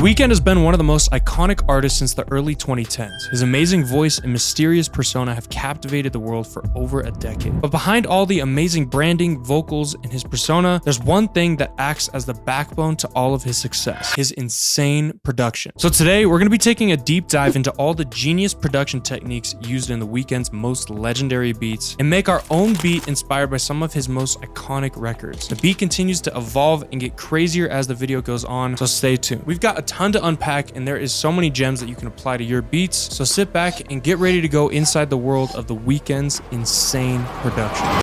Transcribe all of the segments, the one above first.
Weeknd has been one of the most iconic artists since the early 2010s. His amazing voice and mysterious persona have captivated the world for over a decade. But behind all the amazing branding, vocals, and his persona, there's one thing that acts as the backbone to all of his success: his insane production. So today, we're going to be taking a deep dive into all the genius production techniques used in The Weeknd's most legendary beats and make our own beat inspired by some of his most iconic records. The beat continues to evolve and get crazier as the video goes on, so stay tuned. We've got a ton to unpack, and there is so many gems that you can apply to your beats, so sit back and get ready to go inside the world of The Weeknd's insane production.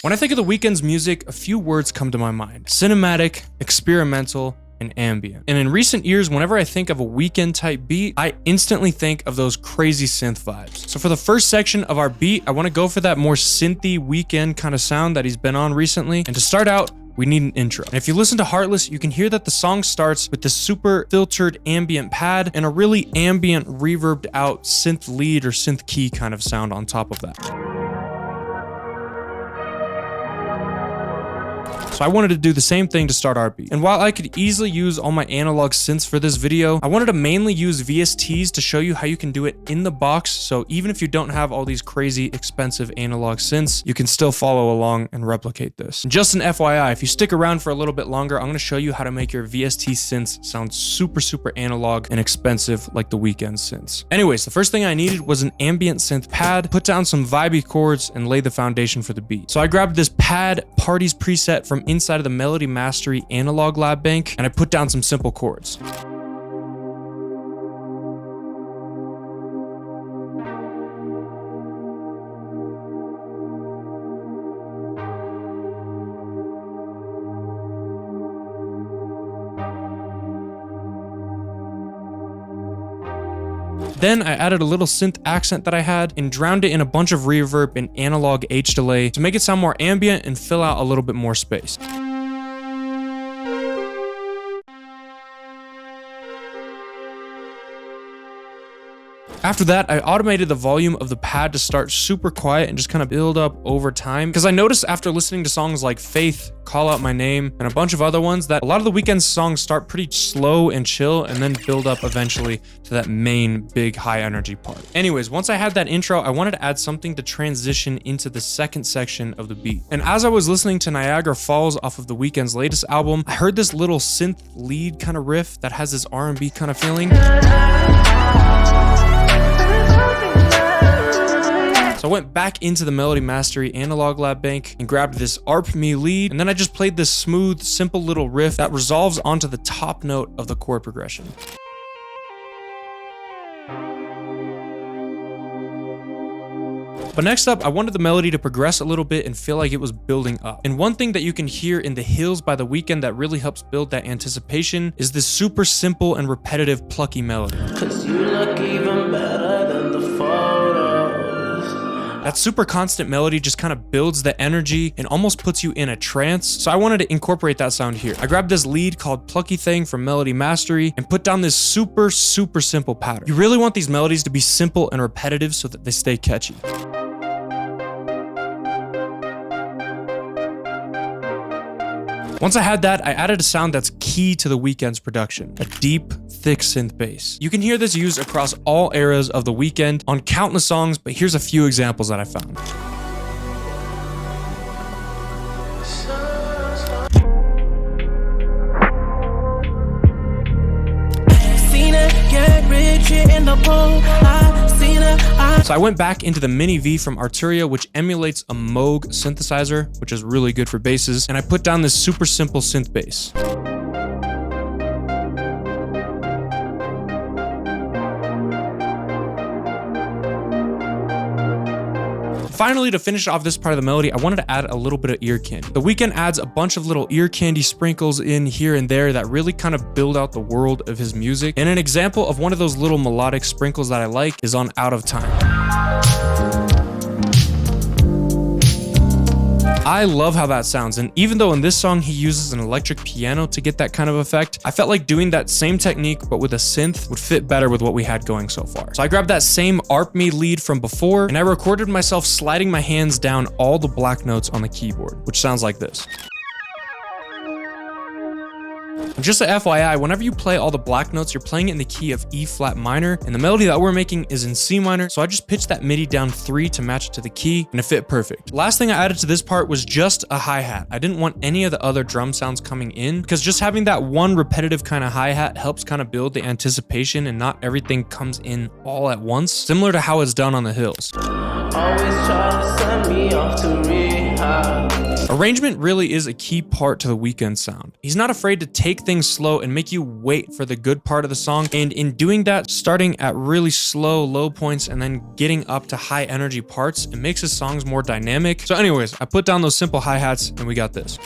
When I think of The Weeknd's music, a few words come to my mind: cinematic, experimental, and ambient. And in recent years, whenever I think of a Weeknd type beat, I instantly think of those crazy synth vibes. So for the first section of our beat, I want to go for that more synthy Weeknd kind of sound that he's been on recently. And to start out, we need an intro. And if you listen to Heartless, you can hear that the song starts with this super filtered ambient pad and a really ambient reverbed out synth lead or synth key kind of sound on top of that. So I wanted to do the same thing to start our beat. And while I could easily use all my analog synths for this video, I wanted to mainly use VSTs to show you how you can do it in the box. So even if you don't have all these crazy expensive analog synths, you can still follow along and replicate this. And just an FYI, if you stick around for a little bit longer, I'm going to show you how to make your VST synths sound super analog and expensive like the Weeknd synths. Anyways, the first thing I needed was an ambient synth pad, put down some vibey chords, and lay the foundation for the beat. So I grabbed this pad parties preset from inside of the Melody Mastery analog lab bank, and I put down some simple chords. Then I added a little synth accent that I had and drowned it in a bunch of reverb and analog H delay to make it sound more ambient and fill out a little bit more space. After that, I automated the volume of the pad to start super quiet and just kind of build up over time, because I noticed after listening to songs like Faith, Call Out My Name, and a bunch of other ones that a lot of the Weeknd songs start pretty slow and chill and then build up eventually to that main big high energy part. Anyways, once I had that intro, I wanted to add something to transition into the second section of the beat. And as I was listening to Niagara Falls off of the Weeknd's latest album, I heard this little synth lead kind of riff that has this R&B kind of feeling. So I went back into the Melody Mastery analog lab bank and grabbed this ARP Me lead, and then I just played this smooth, simple little riff that resolves onto the top note of the chord progression. But next up, I wanted the melody to progress a little bit and feel like it was building up. And one thing that you can hear in The Hills by The Weeknd that really helps build that anticipation is this super simple and repetitive plucky melody. 'Cause you look even better than the photos. That super constant melody just kind of builds the energy and almost puts you in a trance. So I wanted to incorporate that sound here. I grabbed this lead called Plucky Thing from Melody Mastery and put down this super simple pattern. You really want these melodies to be simple and repetitive so that they stay catchy. Once I had that, I added a sound that's key to The Weeknd's production: a deep, thick synth bass. You can hear this used across all eras of The Weeknd on countless songs, but here's a few examples that I found. So I went back into the Mini V from Arturia, which emulates a Moog synthesizer, which is really good for basses, and I put down this super simple synth bass. Finally, to finish off this part of the melody, I wanted to add a little bit of ear candy. The Weeknd adds a bunch of little ear candy sprinkles in here and there that really kind of build out the world of his music. And an example of one of those little melodic sprinkles that I like is on Out of Time. I love how that sounds, and even though in this song he uses an electric piano to get that kind of effect, I felt like doing that same technique but with a synth would fit better with what we had going so far. So I grabbed that same ARP Me lead from before, and I recorded myself sliding my hands down all the black notes on the keyboard, which sounds like this. And just a FYI, whenever you play all the black notes, you're playing it in the key of E flat minor, and the melody that we're making is in C minor, so I just pitched that MIDI down 3 to match it to the key, and it fit perfect. Last thing I added to this part was just a hi-hat. I didn't want any of the other drum sounds coming in, because just having that one repetitive kind of hi-hat helps kind of build the anticipation and not everything comes in all at once, similar to how it's done on the Hills. Always try to send me off to rehab. Arrangement really is a key part to the Weeknd sound. He's not afraid to take things slow and make you wait for the good part of the song, and in doing that, starting at really slow, low points and then getting up to high energy parts, it makes his songs more dynamic. So anyways, I put down those simple hi-hats and we got this.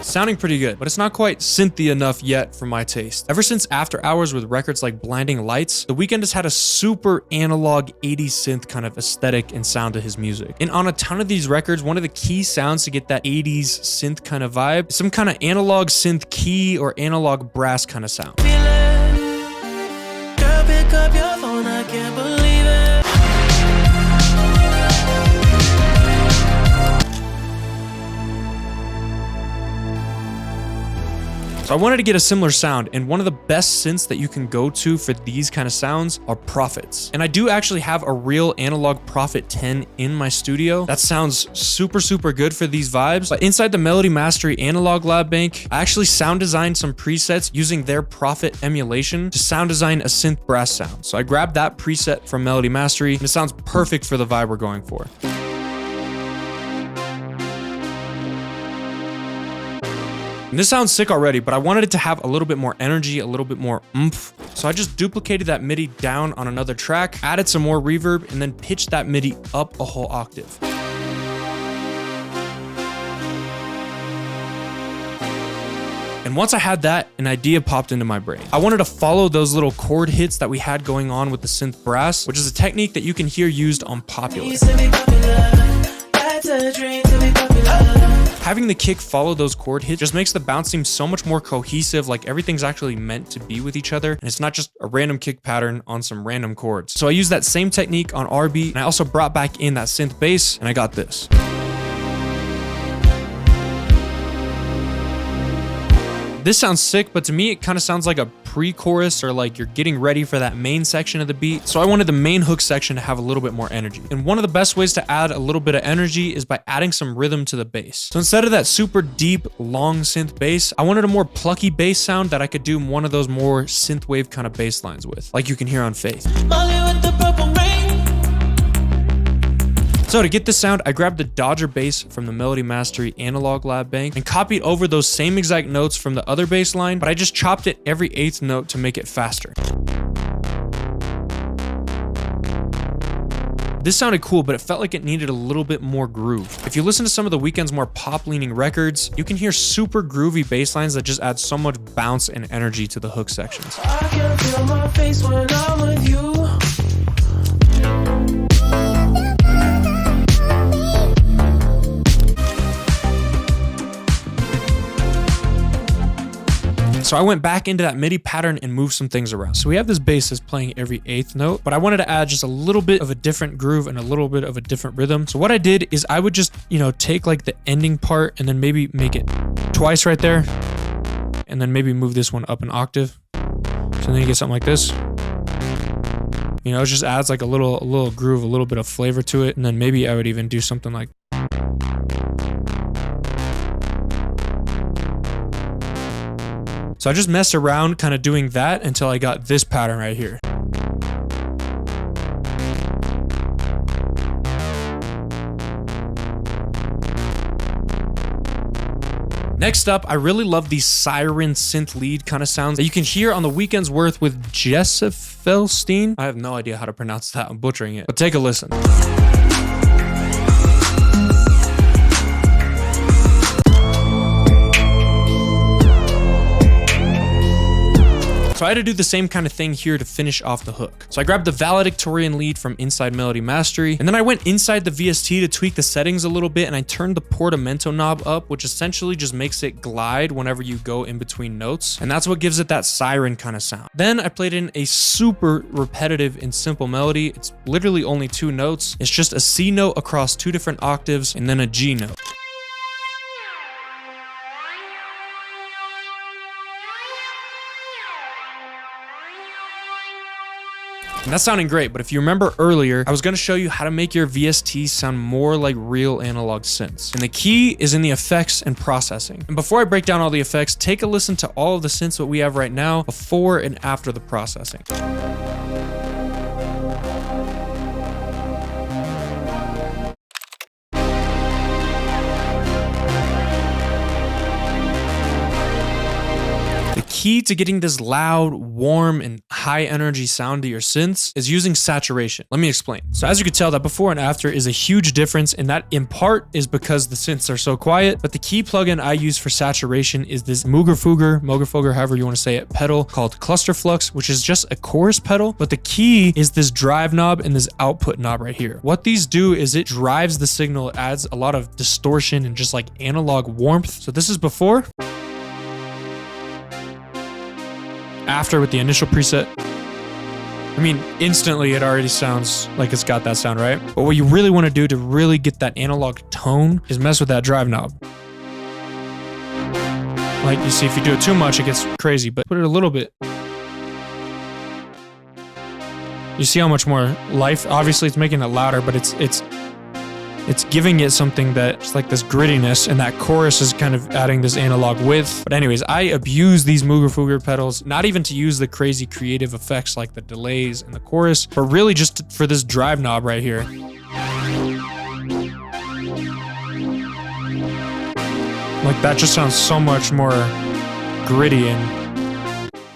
Sounding pretty good, but it's not quite synthy enough yet for my taste. Ever since After Hours with records like Blinding Lights, the Weeknd has had a super analog 80s synth kind of aesthetic and sound to his music. And on a ton of these records, one of the key sounds to get that 80s synth kind of vibe is some kind of analog synth key or analog brass kind of sound. Girl, pick up your phone, I can't believe it. So I wanted to get a similar sound, and one of the best synths that you can go to for these kind of sounds are Prophets. And I do actually have a real analog Prophet 10 in my studio that sounds super, super good for these vibes. But inside the Melody Mastery Analog Lab Bank, I actually sound designed some presets using their Prophet emulation to sound design a synth brass sound. So I grabbed that preset from Melody Mastery, and it sounds perfect for the vibe we're going for. And this sounds sick already, but I wanted it to have a little bit more energy, a little bit more oomph. So I just duplicated that MIDI down on another track, added some more reverb, and then pitched that MIDI up a whole octave. And once I had that, an idea popped into my brain. I wanted to follow those little chord hits that we had going on with the synth brass, which is a technique that you can hear used on Popular. Having the kick follow those chord hits just makes the bounce seem so much more cohesive, like everything's actually meant to be with each other, and it's not just a random kick pattern on some random chords. So I used that same technique on RB, and I also brought back in that synth bass, and I got this. This sounds sick, but to me, it kind of sounds like a pre-chorus or like you're getting ready for that main section of the beat. So I wanted the main hook section to have a little bit more energy. And one of the best ways to add a little bit of energy is by adding some rhythm to the bass. So instead of that super deep, long synth bass, I wanted a more plucky bass sound that I could do one of those more synthwave kind of bass lines with, like you can hear on Faith. So to get this sound, I grabbed the Dodger bass from the Melody Mastery Analog Lab Bank and copied over those same exact notes from the other bass line, but I just chopped it every 8th note to make it faster. This sounded cool, but it felt like it needed a little bit more groove. If you listen to some of the Weeknd's more pop-leaning records, you can hear super groovy bass lines that just add so much bounce and energy to the hook sections. I can feel my face when I'm with you. So I went back into that MIDI pattern and moved some things around. So we have this bass that's playing every 8th note, but I wanted to add just a little bit of a different groove and a little bit of a different rhythm. So what I did is I would just, take like the ending part and then maybe make it twice right there. And then maybe move this one up an octave. So then you get something like this. It just adds like a little groove, a little bit of flavor to it. And then maybe I would even do something like so I just messed around kind of doing that until I got this pattern right here. Next up, I really love these siren synth lead kind of sounds that you can hear on the Weeknd's work with Jessif Felstein. I have no idea how to pronounce that. I'm butchering it, but take a listen. So I had to do the same kind of thing here to finish off the hook. So I grabbed the valedictorian lead from Inside Melody Mastery, and then I went inside the VST to tweak the settings a little bit, and I turned the portamento knob up, which essentially just makes it glide whenever you go in between notes. And that's what gives it that siren kind of sound. Then I played in a super repetitive and simple melody. It's literally only 2 notes. It's just a C note across 2 different octaves and then a G note. And that's sounding great, but if you remember earlier, I was going to show you how to make your VST sound more like real analog synths. And the key is in the effects and processing. And before I break down all the effects, take a listen to all of the synths that we have right now before and after the processing. Key to getting this loud, warm, and high energy sound to your synths is using saturation. Let me explain. So as you can tell, that before and after is a huge difference, and that in part is because the synths are so quiet, but the key plugin I use for saturation is this Moogerfooger, however you want to say it, pedal called Cluster Flux, which is just a chorus pedal, but the key is this drive knob and this output knob right here. What these do is it drives the signal, it adds a lot of distortion and just like analog warmth. So this is before. After with the initial preset. I mean, instantly it already sounds like it's got that sound, right? But what you really want to do to really get that analog tone is mess with that drive knob. Like you see, if you do it too much, it gets crazy, but put it a little bit. You see how much more life, obviously it's making it louder, but it's giving it something that's like this grittiness, and that chorus is kind of adding this analog width. But anyways, I abuse these Moogerfooger pedals, not even to use the crazy creative effects like the delays and the chorus, but really just for this drive knob right here. Like that just sounds so much more gritty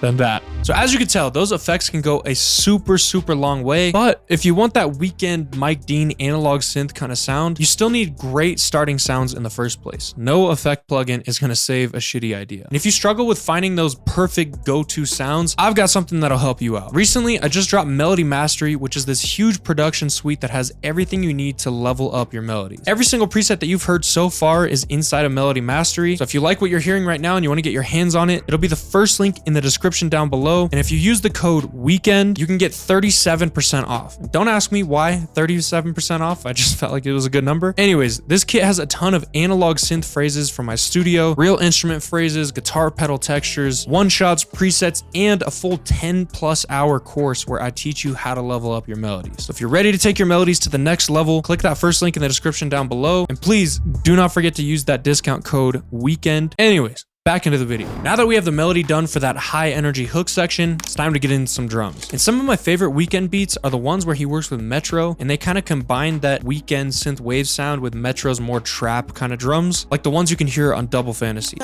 than that. So as you can tell, those effects can go a super long way, but if you want that Weeknd Mike Dean analog synth kind of sound, you still need great starting sounds in the first place. No effect plugin is going to save a shitty idea. And if you struggle with finding those perfect go-to sounds, I've got something that'll help you out. Recently, I just dropped Melody Mastery, which is this huge production suite that has everything you need to level up your melodies. Every single preset that you've heard so far is inside of Melody Mastery. So if you like what you're hearing right now and you want to get your hands on it, it'll be the first link in the description down below. And if you use the code Weeknd, you can get 37% off. Don't ask me why 37% off. I just felt like it was a good number. Anyways, this kit has a ton of analog synth phrases from my studio, real instrument phrases, guitar pedal textures, one-shots, presets, and a full 10+ hour course where I teach you how to level up your melodies. So if you're ready to take your melodies to the next level, click that first link in the description down below. And please do not forget to use that discount code Weeknd. Anyways, back into the video. Now that we have the melody done for that high energy hook section, it's time to get in some drums. And some of my favorite Weeknd beats are the ones where he works with Metro, and they kind of combine that Weeknd synth wave sound with Metro's more trap kind of drums, like the ones you can hear on Double Fantasy.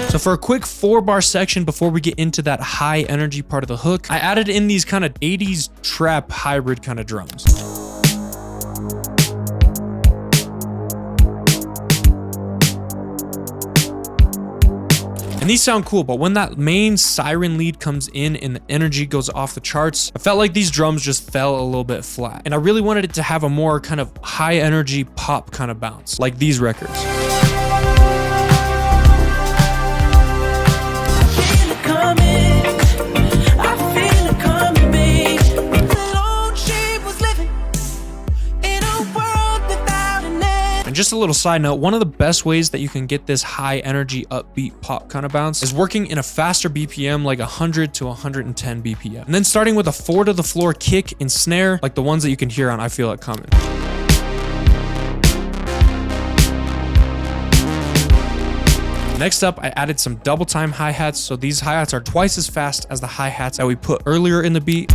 So for a quick 4-bar section before we get into that high energy part of the hook, I added in these kind of 80s trap hybrid kind of drums. And these sound cool, but when that main siren lead comes in and the energy goes off the charts, I felt like these drums just fell a little bit flat. And I really wanted it to have a more kind of high energy pop kind of bounce, like these records. And just a little side note, one of the best ways that you can get this high energy upbeat pop kind of bounce is working in a faster BPM, like 100 to 110 BPM. And then starting with a 4 to the floor kick and snare, like the ones that you can hear on I Feel It Coming. Next up, I added some double time hi-hats. So these hi-hats are twice as fast as the hi-hats that we put earlier in the beat.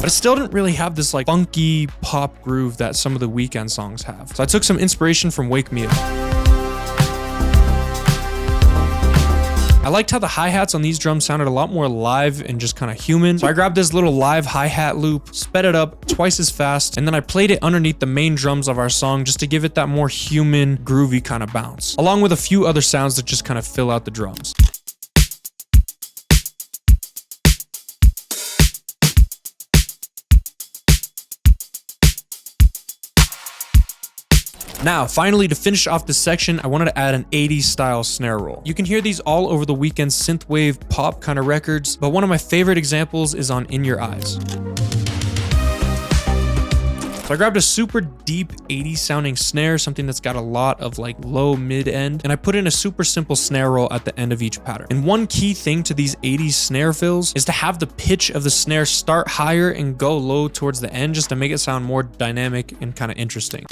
But but it still didn't really have this like funky pop groove that some of the Weeknd songs have. So I took some inspiration from Wake Me Up. I liked how the hi-hats on these drums sounded a lot more live and just kind of human. So I grabbed this little live hi-hat loop, sped it up twice as fast, and then I played it underneath the main drums of our song just to give it that more human, groovy kind of bounce, along with a few other sounds that just kind of fill out the drums. Now, finally, to finish off this section, I wanted to add an 80s style snare roll. You can hear these all over the Weeknd's synthwave pop kind of records, but one of my favorite examples is on In Your Eyes. So I grabbed a super deep 80s sounding snare, something that's got a lot of like low mid end, and I put in a super simple snare roll at the end of each pattern. And one key thing to these 80s snare fills is to have the pitch of the snare start higher and go low towards the end just to make it sound more dynamic and kind of interesting.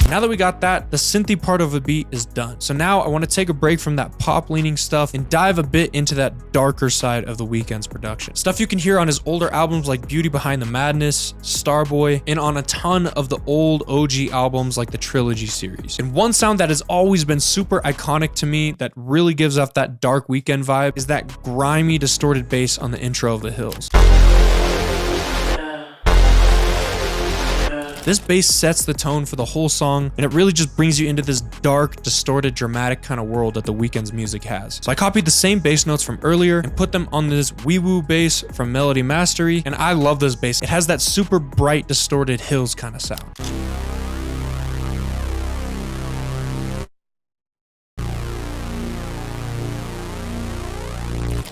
Now that we got that, the synthy part of a beat is done. So now I want to take a break from that pop leaning stuff and dive a bit into that darker side of the Weeknd's production. Stuff you can hear on his older albums like Beauty Behind the Madness, Starboy, and on a ton of the old OG albums like the Trilogy series. And one sound that has always been super iconic to me that really gives off that dark Weeknd vibe is that grimy distorted bass on the intro of The Hills. This bass sets the tone for the whole song, and it really just brings you into this dark, distorted, dramatic kind of world that the Weeknd's music has. So I copied the same bass notes from earlier and put them on this wee-woo bass from Melody Mastery, and I love this bass. It has that super bright, distorted Hills kind of sound.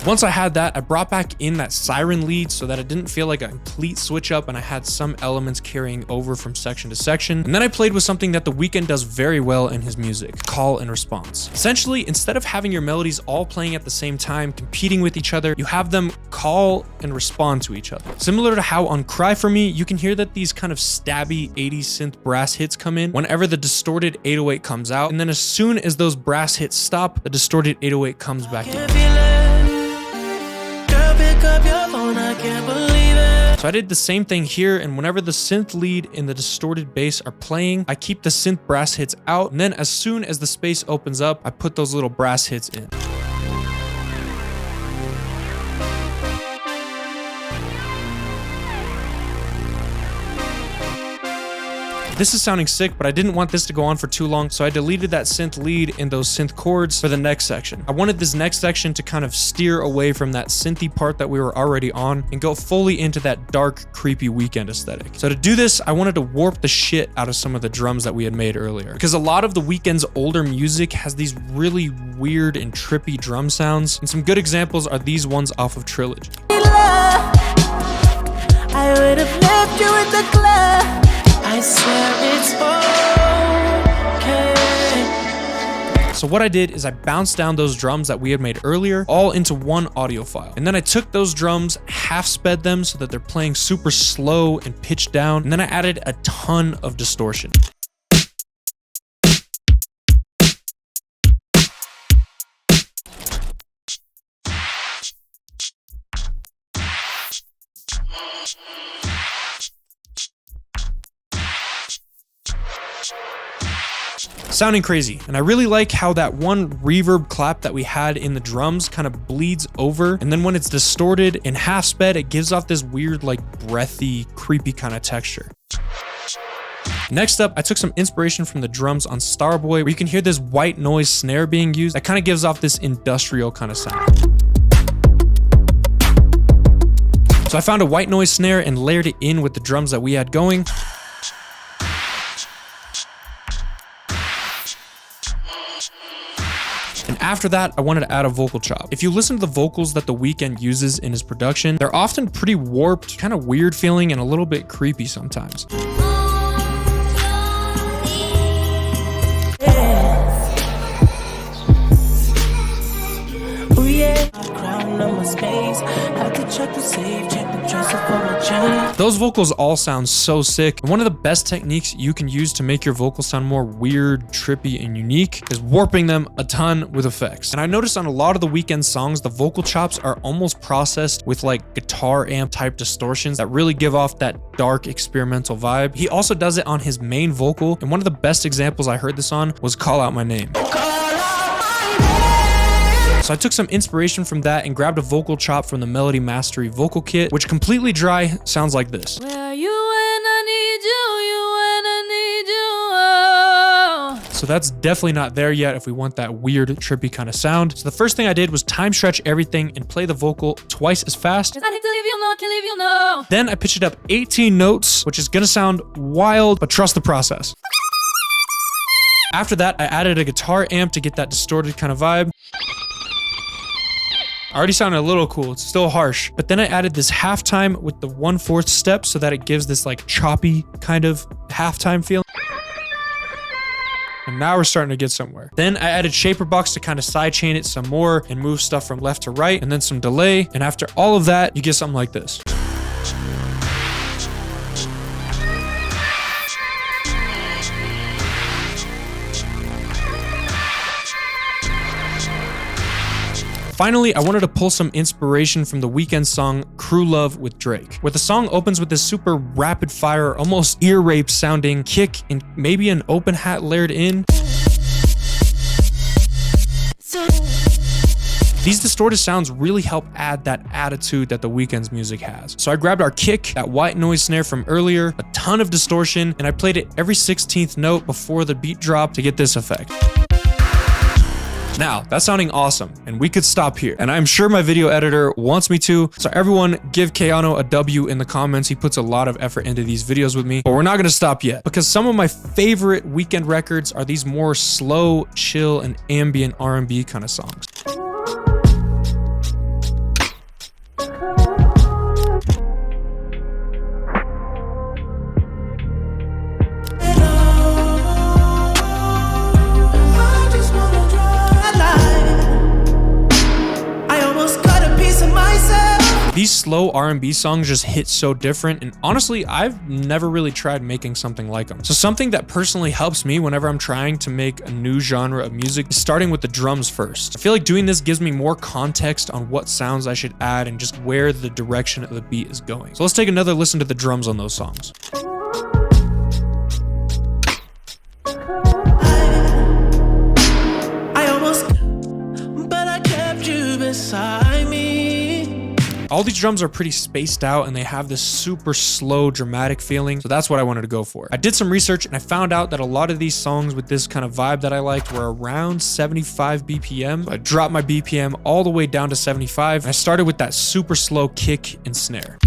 Once I had that, I brought back in that siren lead so that it didn't feel like a complete switch up and I had some elements carrying over from section to section. And then I played with something that the Weeknd does very well in his music, call and response. Essentially, instead of having your melodies all playing at the same time, competing with each other, you have them call and respond to each other. Similar to how on Cry For Me, you can hear that these kind of stabby 80s synth brass hits come in whenever the distorted 808 comes out. And then as soon as those brass hits stop, the distorted 808 comes back in. Up your phone, I can't believe it. So I did the same thing here, and whenever the synth lead and the distorted bass are playing, I keep the synth brass hits out, and then as soon as the space opens up, I put those little brass hits in. This is sounding sick, but I didn't want this to go on for too long, so I deleted that synth lead and those synth chords for the next section. I wanted this next section to kind of steer away from that synthy part that we were already on and go fully into that dark, creepy Weeknd aesthetic. So to do this, I wanted to warp the shit out of some of the drums that we had made earlier, because a lot of the Weeknd's older music has these really weird and trippy drum sounds, and some good examples are these ones off of Trilogy. I would have left you in the club. I swear it's okay. So what I did is I bounced down those drums that we had made earlier all into one audio file. And then I took those drums, half sped them so that they're playing super slow and pitched down. And then I added a ton of distortion. Sounding crazy, and I really like how that one reverb clap that we had in the drums kind of bleeds over, and then when it's distorted and half sped, it gives off this weird, like, breathy, creepy kind of texture. Next up, I took some inspiration from the drums on Starboy, where you can hear this white noise snare being used that kind of gives off this industrial kind of sound. So I found a white noise snare and layered it in with the drums that we had going. And after that, I wanted to add a vocal chop. If you listen to the vocals that the Weeknd uses in his production, they're often pretty warped, kind of weird feeling, and a little bit creepy sometimes. taking up my space. Had to check the safe, check the dresser for my chain. Those vocals all sound so sick. And one of the best techniques you can use to make your vocals sound more weird, trippy, and unique is warping them a ton with effects. And I noticed on a lot of the Weeknd songs, the vocal chops are almost processed with like guitar amp type distortions that really give off that dark experimental vibe. He also does it on his main vocal, and one of the best examples I heard this on was Call Out My Name. So I took some inspiration from that and grabbed a vocal chop from the Melody Mastery vocal kit, which completely dry sounds like this. Where you when I need you, you when I need you. Oh. So that's definitely not there yet if we want that weird, trippy kind of sound. So the first thing I did was time stretch everything and play the vocal twice as fast. I hate to leave you, no, can't leave you, no. Then I pitched it up 18 notes, which is gonna sound wild, but trust the process. After that, I added a guitar amp to get that distorted kind of vibe. Already sounded a little cool, it's still harsh. But then I added this halftime with the 1/4 step so that it gives this like choppy kind of halftime feel. And now we're starting to get somewhere. Then I added shaper box to kind of sidechain it some more and move stuff from left to right, and then some delay. And after all of that, you get something like this. Finally, I wanted to pull some inspiration from the Weeknd song Crew Love with Drake, where the song opens with this super rapid fire, almost ear rape sounding kick and maybe an open hat layered in. These distorted sounds really help add that attitude that the Weeknd's music has. So I grabbed our kick, that white noise snare from earlier, a ton of distortion, and I played it every 16th note before the beat drop to get this effect. Now, that's sounding awesome, and we could stop here. And I'm sure my video editor wants me to, so everyone give Keanu a W in the comments. He puts a lot of effort into these videos with me, but we're not gonna stop yet, because some of my favorite Weeknd records are these more slow, chill, and ambient R&B kind of songs. These slow R&B songs just hit so different, and honestly, I've never really tried making something like them. So something that personally helps me whenever I'm trying to make a new genre of music is starting with the drums first. I feel like doing this gives me more context on what sounds I should add and just where the direction of the beat is going. So let's take another listen to the drums on those songs. All these drums are pretty spaced out and they have this super slow, dramatic feeling. So that's what I wanted to go for. I did some research and I found out that a lot of these songs with this kind of vibe that I liked were around 75 BPM. So I dropped my BPM all the way down to 75. And I started with that super slow kick and snare.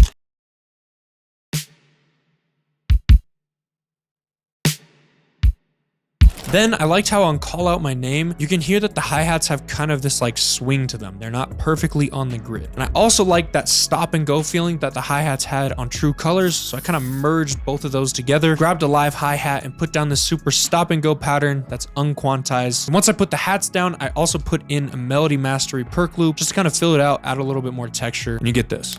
Then I liked how on Call Out My Name, you can hear that the hi-hats have kind of this like swing to them. They're not perfectly on the grid. And I also like that stop and go feeling that the hi-hats had on True Colors. So I kind of merged both of those together, grabbed a live hi-hat and put down this super stop and go pattern that's unquantized. And once I put the hats down, I also put in a Melody Mastery perk loop just to kind of fill it out, add a little bit more texture, and you get this.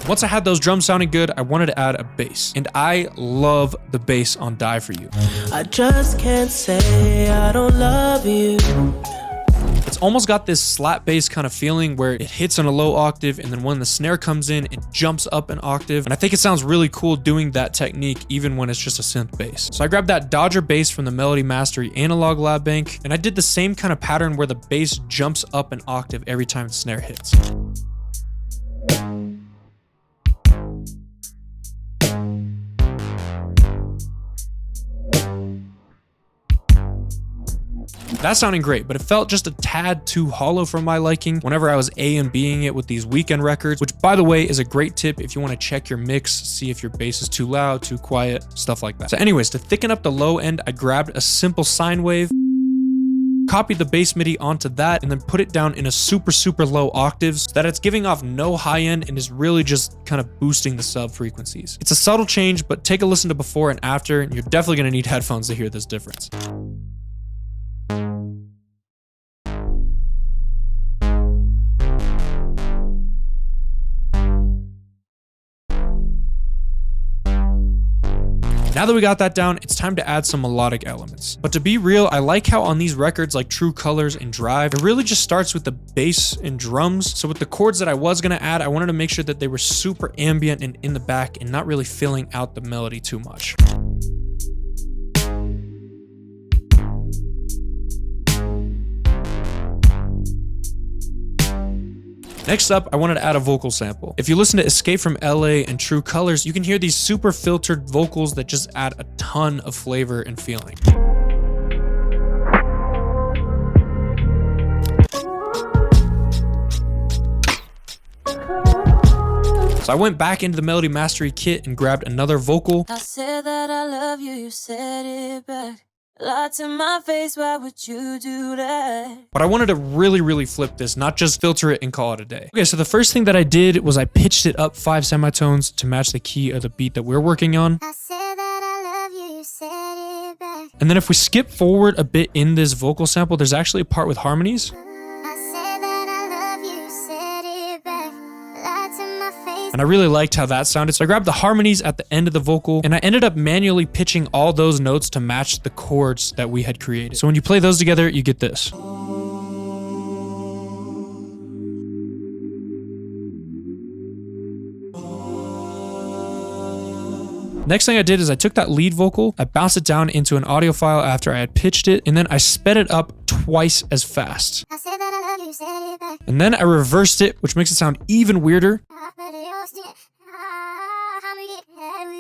Once I had those drums sounding good, I wanted to add a bass. And I love the bass on Die For You. I just can't say I don't love you. It's almost got this slap bass kind of feeling where it hits on a low octave, and then when the snare comes in, it jumps up an octave. And I think it sounds really cool doing that technique even when it's just a synth bass. So I grabbed that Dodger bass from the Melody Mastery Analog Lab Bank, and I did the same kind of pattern where the bass jumps up an octave every time the snare hits. That's sounding great, but it felt just a tad too hollow for my liking whenever I was A and Bing it with these Weeknd records, which by the way is a great tip if you want to check your mix, see if your bass is too loud, too quiet, stuff like that. So anyways, to thicken up the low end, I grabbed a simple sine wave copied the bass MIDI onto that, and then put it down in a super low octaves so that it's giving off no high end and is really just kind of boosting the sub frequencies. It's a subtle change, but take a listen to before and after, and you're definitely going to need headphones to hear this difference. Now that we got that down, it's time to add some melodic elements. But to be real, I like how on these records like True Colors and Drive, it really just starts with the bass and drums. So with the chords that I was gonna add, I wanted to make sure that they were super ambient and in the back and not really filling out the melody too much. Next up, I wanted to add a vocal sample. If you listen to Escape from LA and True Colors, you can hear these super filtered vocals that just add a ton of flavor and feeling. So I went back into the Melody Mastery kit and grabbed another vocal. I said that I love you, you said it back. Lie to my face, why would you do that? But I wanted to really flip this, not just filter it and call it a day. Okay, so the first thing that I did was I pitched it up 5 semitones to match the key of the beat that we're working on. I said that I love you, you said it back. And then if we skip forward a bit in this vocal sample, there's actually a part with harmonies. And I really liked how that sounded. So I grabbed the harmonies at the end of the vocal and I ended up manually pitching all those notes to match the chords that we had created. So when you play those together, you get this. Next thing I did is I took that lead vocal, I bounced it down into an audio file after I had pitched it, and then I sped it up twice as fast. I said that I love you, said it back. And then I reversed it, which makes it sound even weirder.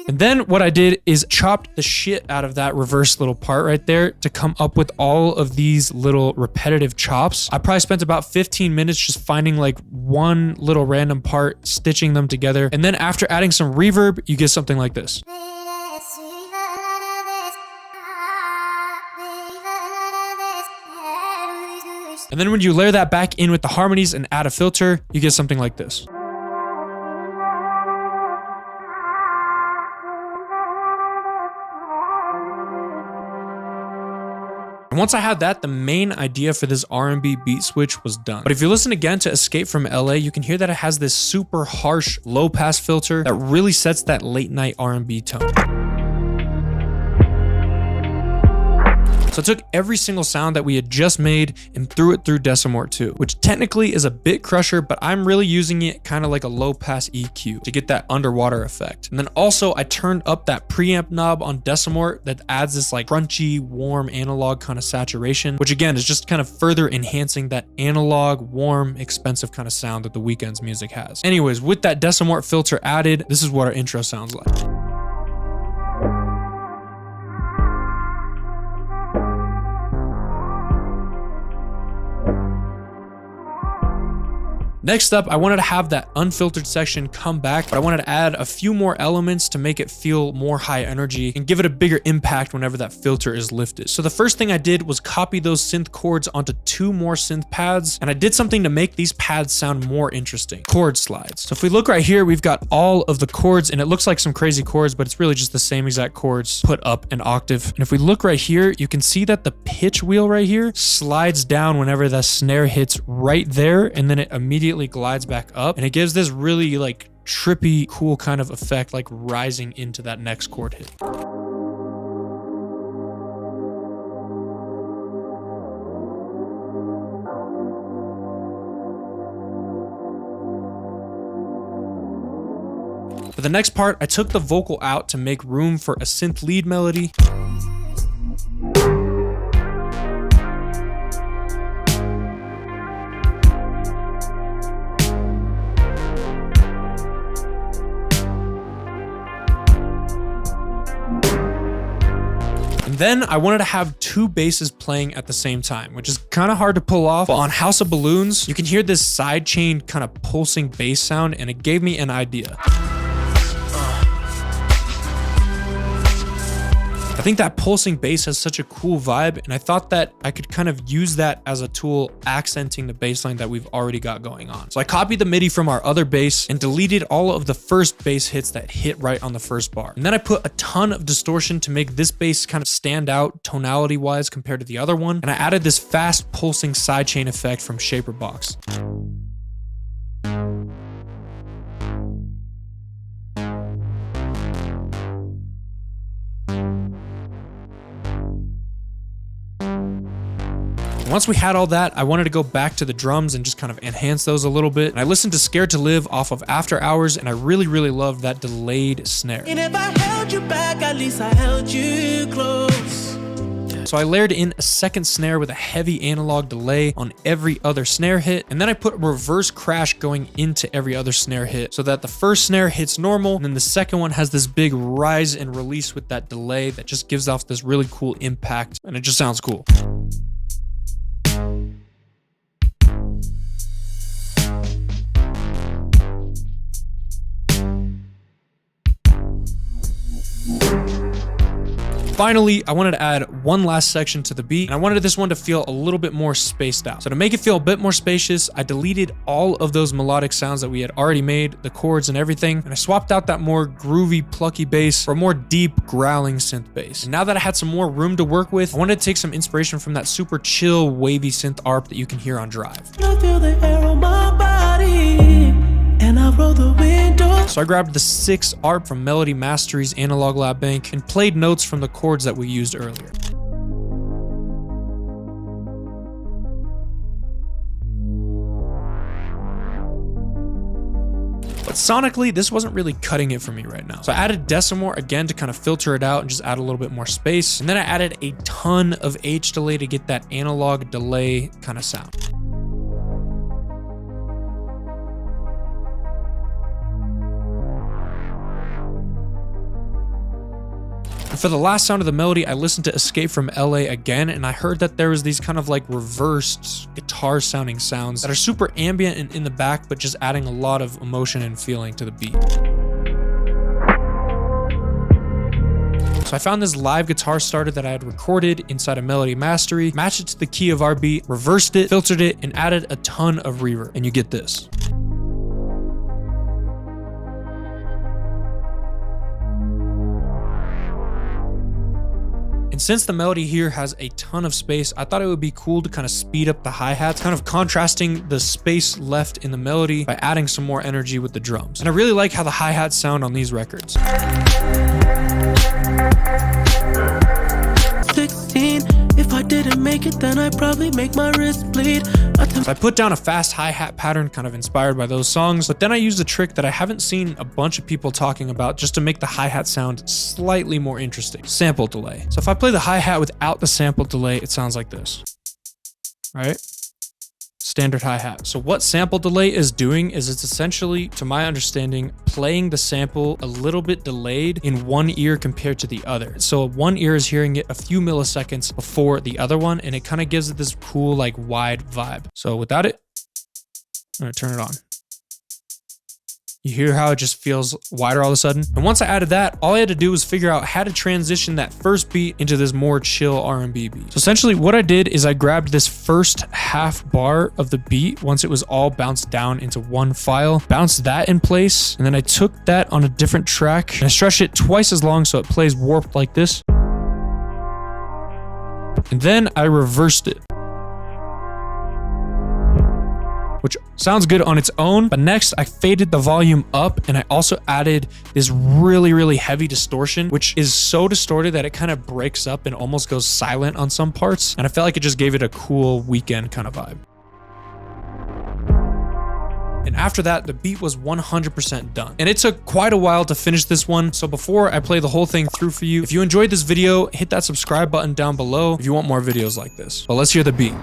And then what I did is chopped the shit out of that reverse little part right there to come up with all of these little repetitive chops. I probably spent about 15 minutes just finding like one little random part, stitching them together. And then after adding some reverb, you get something like this. And then when you layer that back in with the harmonies and add a filter, you get something like this. And once I had that, the main idea for this R&B beat switch was done. But if you listen again to Escape from LA, you can hear that it has this super harsh low pass filter that really sets that late night R&B tone. So I took every single sound that we had just made and threw it through Decimort 2, which technically is a bit crusher, but I'm really using it kind of like a low pass EQ to get that underwater effect. And then also I turned up that preamp knob on Decimort that adds this like crunchy, warm analog kind of saturation, which again is just kind of further enhancing that analog, warm, expensive kind of sound that the Weeknd's music has. Anyways, with that Decimort filter added, this is what our intro sounds like. Next up, I wanted to have that unfiltered section come back, but I wanted to add a few more elements to make it feel more high energy and give it a bigger impact whenever that filter is lifted. So the first thing I did was copy those synth chords onto 2 more synth pads, and I did something to make these pads sound more interesting. Chord slides. So if we look right here, we've got all of the chords, and it looks like some crazy chords, but it's really just the same exact chords put up an octave. And if we look right here, you can see that the pitch wheel right here slides down whenever the snare hits right there, and then it immediately glides back up, and it gives this really like trippy, cool kind of effect, like rising into that next chord hit. For the next part, I took the vocal out to make room for a synth lead melody. Then I wanted to have 2 basses playing at the same time, which is kind of hard to pull off. But on House of Balloons, you can hear this sidechain kind of pulsing bass sound, and it gave me an idea. I think that pulsing bass has such a cool vibe, and I thought that I could kind of use that as a tool accenting the bass line that we've already got going on. So I copied the MIDI from our other bass and deleted all of the first bass hits that hit right on the first bar. And then I put a ton of distortion to make this bass kind of stand out tonality wise compared to the other one. And I added this fast pulsing sidechain effect from Shaper Box. Once we had all that, I wanted to go back to the drums and just kind of enhance those a little bit. And I listened to Scared to Live off of After Hours, and I really, really loved that delayed snare. And if I held you back, at least I held you close. So I layered in a second snare with a heavy analog delay on every other snare hit, and then I put a reverse crash going into every other snare hit so that the first snare hits normal, and then the second one has this big rise and release with that delay that just gives off this really cool impact, and it just sounds cool. Finally, I wanted to add one last section to the beat, and I wanted this one to feel a little bit more spaced out. So to make it feel a bit more spacious, I deleted all of those melodic sounds that we had already made, the chords and everything, and I swapped out that more groovy, plucky bass for a more deep, growling synth bass. And now that I had some more room to work with, I wanted to take some inspiration from that super chill, wavy synth ARP that you can hear on Drive. I feel the air on my body, and I roll the window. So I grabbed the 6 ARP from Melody Mastery's Analog Lab Bank and played notes from the chords that we used earlier. But sonically, this wasn't really cutting it for me right now. So I added Decimor again to kind of filter it out and just add a little bit more space. And then I added a ton of H delay to get that analog delay kind of sound. And for the last sound of the melody, I listened to Escape from LA again, and I heard that there was these kind of like reversed guitar sounding sounds that are super ambient and in the back, but just adding a lot of emotion and feeling to the beat. So I found this live guitar starter that I had recorded inside of Melody Mastery, matched it to the key of our beat, reversed it, filtered it, and added a ton of reverb, and you get this. And since the melody here has a ton of space, I thought it would be cool to kind of speed up the hi-hats, kind of contrasting the space left in the melody by adding some more energy with the drums. And I really like how the hi-hats sound on these records. 16. If I didn't make it, then I'd probably make my wrist bleed. So I put down a fast hi-hat pattern kind of inspired by those songs, but then I used a trick that I haven't seen a bunch of people talking about just to make the hi-hat sound slightly more interesting. Sample delay. So if I play the hi-hat without the sample delay, it sounds like this. Right? Standard hi-hat. So what sample delay is doing is it's essentially, to my understanding, playing the sample a little bit delayed in one ear compared to the other. So one ear is hearing it a few milliseconds before the other one, and it kind of gives it this cool, like, wide vibe. So without it, I'm gonna turn it on. You hear how it just feels wider all of a sudden? And once I added that, all I had to do was figure out how to transition that first beat into this more chill R&B beat. So essentially what I did is I grabbed this first half bar of the beat once it was all bounced down into one file, bounced that in place, and then I took that on a different track and I stretched it twice as long so it plays warped like this. And then I reversed it, which sounds good on its own. But next I faded the volume up and I also added this really, really heavy distortion, which is so distorted that it kind of breaks up and almost goes silent on some parts. And I felt like it just gave it a cool Weeknd kind of vibe. And after that, the beat was 100% done. And it took quite a while to finish this one. So before I play the whole thing through for you, if you enjoyed this video, hit that subscribe button down below if you want more videos like this. But let's hear the beat.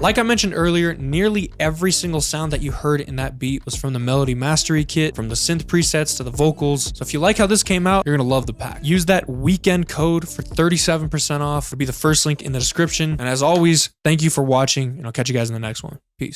Like I mentioned earlier, nearly every single sound that you heard in that beat was from the melody mastery kit, from the synth presets to the vocals. So if you like how this came out, you're gonna love the pack. Use that Weeknd code for 37% off. It'll be the first link in the description. And as always, thank you for watching, and I'll catch you guys in the next one. Peace.